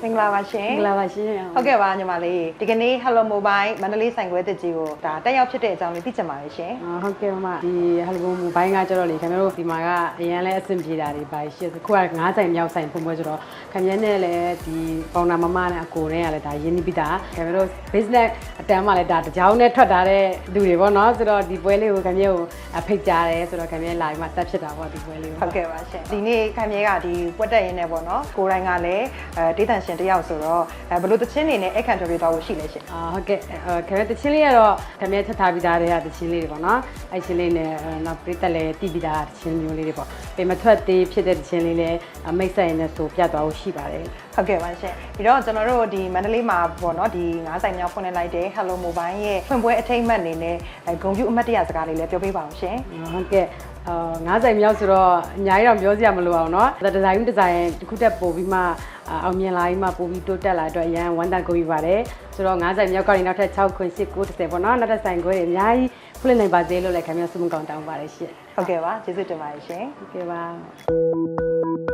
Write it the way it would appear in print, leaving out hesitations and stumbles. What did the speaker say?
မင်္ဂလာပါရှင် မင်္ဂလာပါရှင် ဟုတ်ကဲ့ပါညီမလေးဒီကနေ့ Hello Mobile မန္တလေးဆိုင်ခွဲတစ်ကြီးကိုဒါတက်ရောက်ဖြစ်တဲ့အကြောင်းလေးသိချင်ပါတယ်ရှင်ဟုတ်ကဲ့ပါဒီ Hello Mobile ကကျတော့လေခင်ဗျားတို့ဒီမှာကအရင်လဲအဆင်ပြေတာတွေပါရှစ်ခုက9ဆိုင်မြောက်ဆိုင်ပုံပွဲဆိုတော့ခင်ဗျားနဲ့လည်းဒီပေါင်နာမမနဲ့အကိုနဲ့ကလည်းဒါရင်းနှီးပြီးသားခင်ဗျားတို့ business အတန်းမှလည်းဒါတကြောင်နဲ့ထွက်ထားတဲ့လူတွေပေါ့နော်ဆိုတော့ဒီပွဲလေးကိုခင်ဗျားကိုဖိတ်ကြားတယ်ဆိုတော့ခင်ဗျားလာပြီးမှတက်ဖြစ်တာပေါ့ဒီပွဲလေးဟုတ်ကဲ့ပါရှင်ဒီနေ့ခင်ဗျားကဒီပွက်တက်ရင်းနဲ့ပေါ့နော်ကိုတိုင်းကလည်းဒေသရှင်တယောက်ဆိုတော့ဘလို့တချင်းနေနဲ့အခန့်ထွက်ပြသွားဖို့ရှိလဲရှင်ဟုတ်ကဲ့ခင်ဗျားတချင်းလေးကတော့ခင်ဗျားချက်ထားပြီးသားတဲ့တချင်းလေးတွေပေါ့နော်အဲ့ချင်းလေးနဲ့နောက်ပြတက်လည်းတည်ပြီးသားတချင်းမျိုးလေးတွေပေါ့ပေမထွက်သေးဖြစ်တဲ့တချင်းလေးလည်းမိတ်ဆိုင်နဲ့ဆိုပြတ်သွားဖို့ရှိပါတယ်ဟုတ်ကဲ့ပါရှင်ပြီးတော့ကျွန်တော်တို့ဒီမန္တလေးမှာပေါ့နော်ဒီ9ဆိုင်မြောက်ဖွင့်လိုက်တဲ့ Hello Mobile ရဲ့ဖွင့်ပွဲအထိမ်းအမှတ်အနေနဲ့ဂုဏ်ပြုအမှတ်တရစကားလေးလည်းပြောပေးပါအောင်ရှင်ဟုတ်ကဲ့9ဆိုင်မြောက်ဆိုတော့အများကြီးတော့ပြောစရာမလိုအောင်เนาะဒီဇိုင်းတစ်ခုတက်ပို့ပြီးမှအောင်မြင်လာပြီးမှပို့ပြီးတိုးတက်လာအတွက်အရန်ဝမ်းသာကိုပြီးပါတယ်ဆိုတော့9ဆိုင်မြောက်ကနေနောက်ထပ်6ခွင့်10 9 10ပေါ့เนาะနောက်ထပ်ဆိုင်ခွဲတွေအများကြီးဖွင့်နိုင်ပါသေးလို့လည်းခင်ဗျားဆုမကောင်းတောင်းပါတယ်ရှင့်ဟုတ်ကဲ့ပါကျေးဇူးတင်ပါတယ်ရှင်ဟုတ်ကဲ့ပါ